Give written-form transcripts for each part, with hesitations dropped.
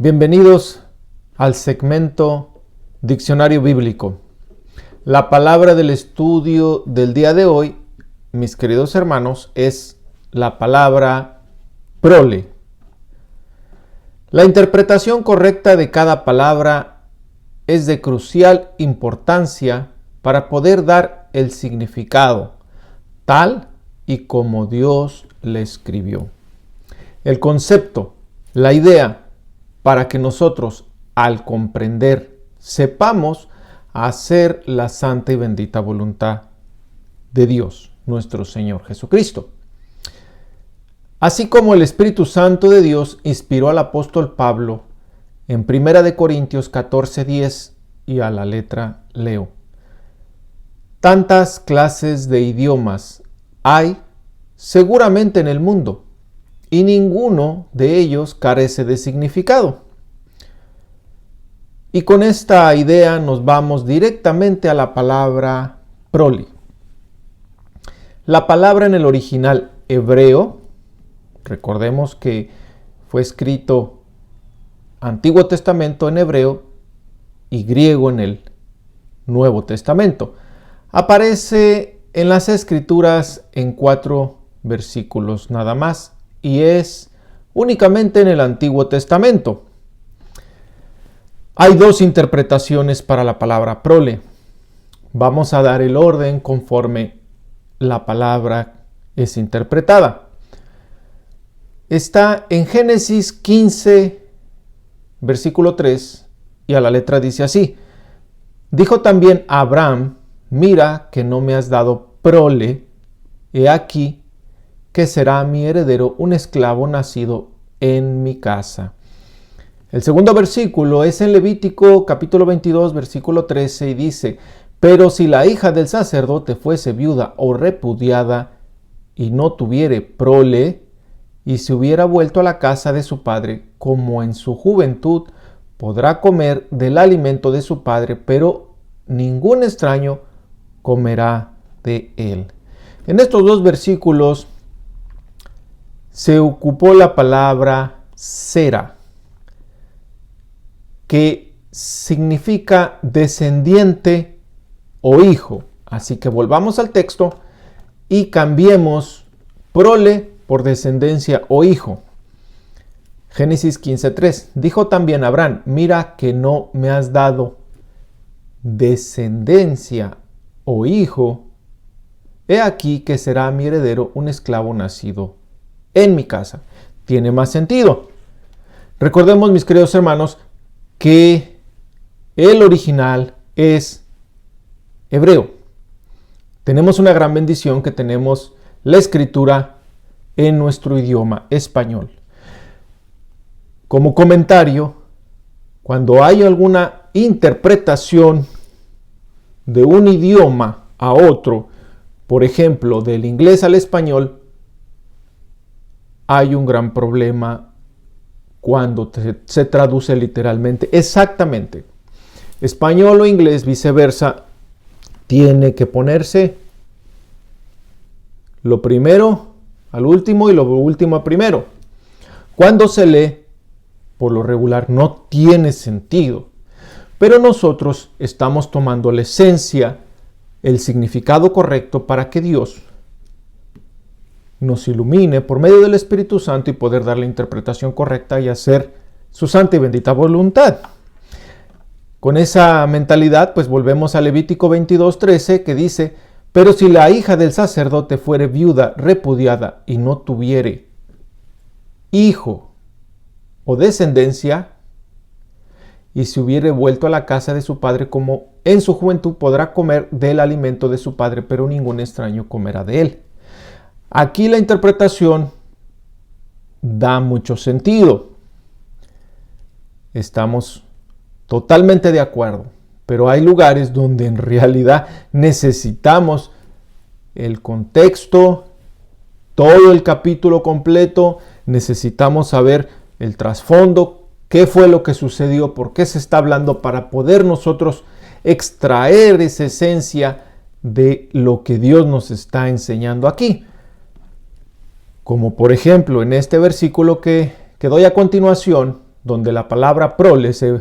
Bienvenidos al segmento Diccionario Bíblico. La palabra del estudio del día de hoy, mis queridos hermanos, es la palabra prole. La interpretación correcta de cada palabra es de crucial importancia para poder dar el significado tal y como Dios le escribió. El concepto, la idea, para que nosotros, al comprender, sepamos hacer la santa y bendita voluntad de Dios, nuestro Señor Jesucristo. Así como el Espíritu Santo de Dios inspiró al apóstol Pablo en 1 Corintios 14:10 y a la letra leo. Tantas clases de idiomas hay seguramente en el mundo, y ninguno de ellos carece de significado. Y con esta idea nos vamos directamente a la palabra prole. La palabra en el original hebreo, recordemos que fue escrito Antiguo Testamento en hebreo y griego en el Nuevo Testamento. Aparece en las Escrituras en 4 versículos nada más, y es únicamente en el Antiguo Testamento. Hay 2 interpretaciones para la palabra prole. Vamos a dar el orden conforme la palabra es interpretada. Está en Génesis 15, versículo 3, y a la letra dice así: dijo también a Abraham, mira que no me has dado prole, he aquí que será mi heredero un esclavo nacido en mi casa. El segundo versículo es en Levítico capítulo 22, versículo 13, y dice: pero si la hija del sacerdote fuese viuda o repudiada y no tuviere prole, y se hubiera vuelto a la casa de su padre, como en su juventud, podrá comer del alimento de su padre, pero ningún extraño comerá de él. En estos 2 versículos se ocupó la palabra sera, que significa descendiente o hijo. Así que volvamos al texto y cambiemos prole por descendencia o hijo. Génesis 15:3. Dijo también a Abraham, mira que no me has dado descendencia o hijo, he aquí que será mi heredero un esclavo nacido en mi casa. Tiene más sentido. Recordemos, mis queridos hermanos, que el original es hebreo. Tenemos una gran bendición que tenemos la escritura en nuestro idioma español. Como comentario, cuando hay alguna interpretación de un idioma a otro, por ejemplo, del inglés al español, hay un gran problema cuando se traduce literalmente. Exactamente. Español o inglés, viceversa, tiene que ponerse lo primero al último y lo último a primero. Cuando se lee, por lo regular, no tiene sentido. Pero nosotros estamos tomando la esencia, el significado correcto para que Dios nos ilumine por medio del Espíritu Santo y poder dar la interpretación correcta y hacer su santa y bendita voluntad. Con esa mentalidad, pues volvemos a Levítico 22:13, que dice: pero si la hija del sacerdote fuere viuda, repudiada y no tuviere hijo o descendencia, y se hubiere vuelto a la casa de su padre, como en su juventud, podrá comer del alimento de su padre, pero ningún extraño comerá de él. Aquí la interpretación da mucho sentido. Estamos totalmente de acuerdo, pero hay lugares donde en realidad necesitamos el contexto, todo el capítulo completo, necesitamos saber el trasfondo, qué fue lo que sucedió, por qué se está hablando, para poder nosotros extraer esa esencia de lo que Dios nos está enseñando aquí. Como por ejemplo en este versículo que doy a continuación, donde la palabra prole se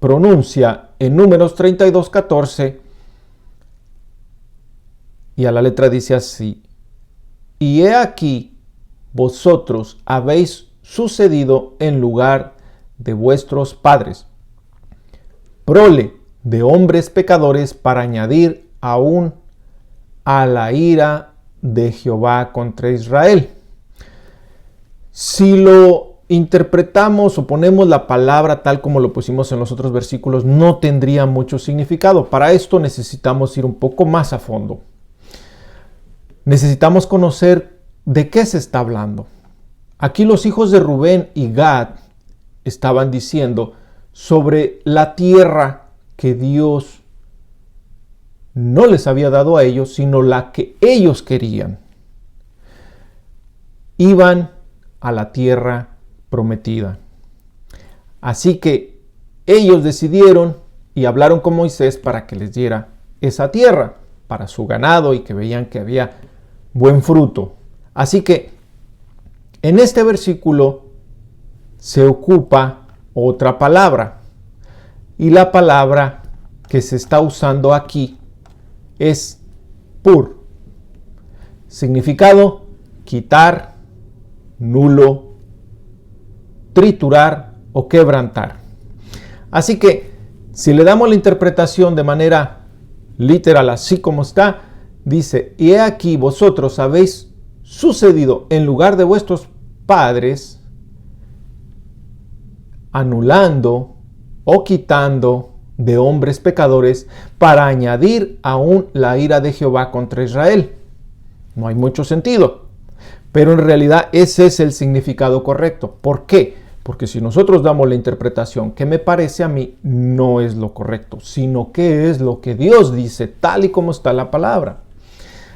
pronuncia en Números 32:14, y a la letra dice así: y he aquí, vosotros habéis sucedido en lugar de vuestros padres, prole de hombres pecadores, para añadir aún a la ira de Jehová contra Israel. Si lo interpretamos o ponemos la palabra tal como lo pusimos en los otros versículos, no tendría mucho significado. Para esto necesitamos ir un poco más a fondo. Necesitamos conocer de qué se está hablando. Aquí los hijos de Rubén y Gad estaban diciendo sobre la tierra que Dios no les había dado a ellos, sino la que ellos querían. Iban a la tierra prometida. Así que ellos decidieron y hablaron con Moisés para que les diera esa tierra para su ganado y que veían que había buen fruto. Así que en este versículo se ocupa otra palabra, y la palabra que se está usando aquí es pur. Significado: quitar, nulo, triturar o quebrantar. Así que si le damos la interpretación de manera literal, así como está, dice: y he aquí, vosotros habéis sucedido en lugar de vuestros padres, anulando o quitando de hombres pecadores, para añadir aún la ira de Jehová contra Israel. No hay mucho sentido, pero en realidad ese es el significado correcto. ¿Por qué? Porque si nosotros damos la interpretación que me parece a mí, no es lo correcto, sino que es lo que Dios dice, tal y como está la palabra.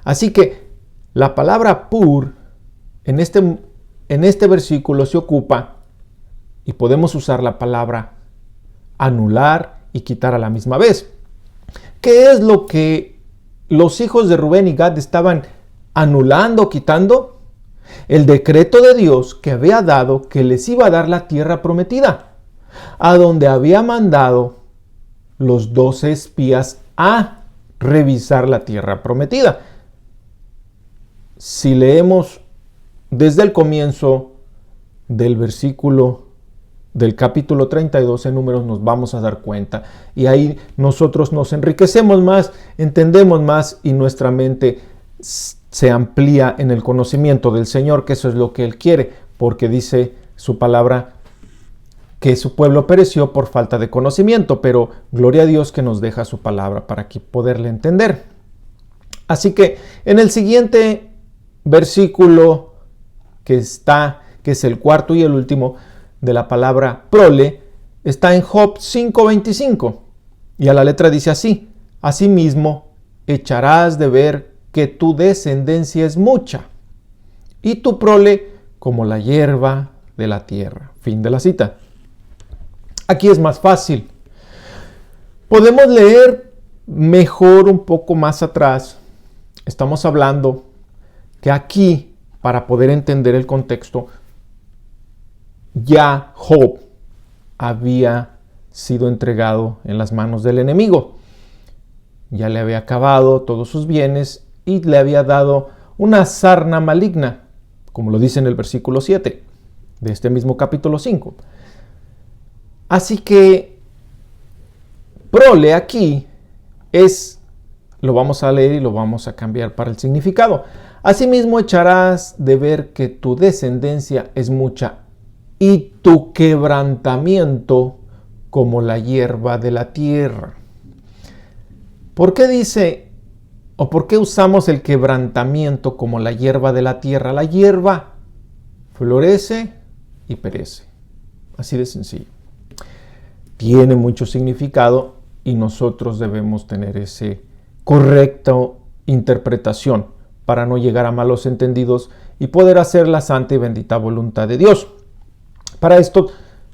Así que la palabra pur en este versículo se ocupa, y podemos usar la palabra anular y quitar a la misma vez. ¿Qué es lo que los hijos de Rubén y Gad estaban anulando, quitando? El decreto de Dios que había dado que les iba a dar la tierra prometida, a donde había mandado los 12 espías a revisar la tierra prometida. Si leemos desde el comienzo del versículo del capítulo 32 en Números, nos vamos a dar cuenta, y ahí nosotros nos enriquecemos más, entendemos más, y nuestra mente se amplía en el conocimiento del Señor, que eso es lo que Él quiere, porque dice su palabra que su pueblo pereció por falta de conocimiento, pero gloria a Dios que nos deja su palabra para que poderle entender. Así que en el siguiente versículo que es el cuarto y el último de la palabra prole, está en Job 5:25, y a la letra dice así: asimismo echarás de ver que tu descendencia es mucha, y tu prole como la hierba de la tierra. Fin de la cita. Aquí es más fácil. Podemos leer mejor un poco más atrás. Estamos hablando que aquí, para poder entender el contexto, ya Job había sido entregado en las manos del enemigo. Ya le había acabado todos sus bienes y le había dado una sarna maligna, como lo dice en el versículo 7 de este mismo capítulo 5. Así que prole aquí lo vamos a leer y lo vamos a cambiar para el significado. Asimismo echarás de ver que tu descendencia es mucha, y tu quebrantamiento como la hierba de la tierra. ¿Por qué dice, o por qué usamos el quebrantamiento como la hierba de la tierra? La hierba florece y perece. Así de sencillo. Tiene mucho significado y nosotros debemos tener esa correcta interpretación para no llegar a malos entendidos y poder hacer la santa y bendita voluntad de Dios. Para esto,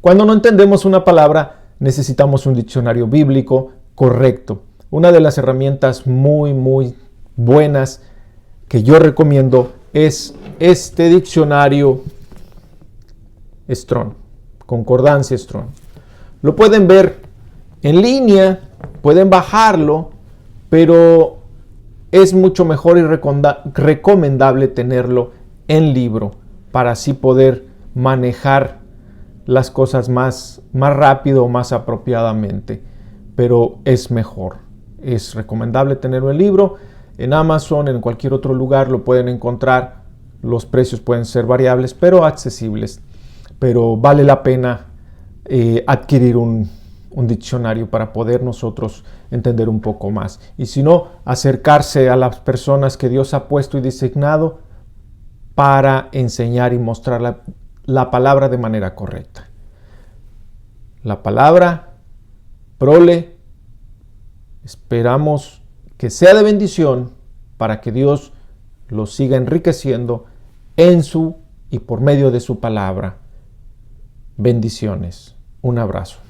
cuando no entendemos una palabra, necesitamos un diccionario bíblico correcto. Una de las herramientas muy buenas que yo recomiendo es este diccionario Strong, Concordancia Strong. Lo pueden ver en línea, pueden bajarlo, pero es mucho mejor y recomendable tenerlo en libro para así poder manejar las cosas más rápido o más apropiadamente. Pero es mejor. Es recomendable tenerlo en libro. En Amazon, en cualquier otro lugar lo pueden encontrar. Los precios pueden ser variables, pero accesibles. Pero vale la pena adquirir un diccionario para poder nosotros entender un poco más. Y si no, acercarse a las personas que Dios ha puesto y designado para enseñar y mostrar la palabra de manera correcta. La palabra, prole, esperamos que sea de bendición para que Dios los siga enriqueciendo en su y por medio de su palabra. Bendiciones. Un abrazo.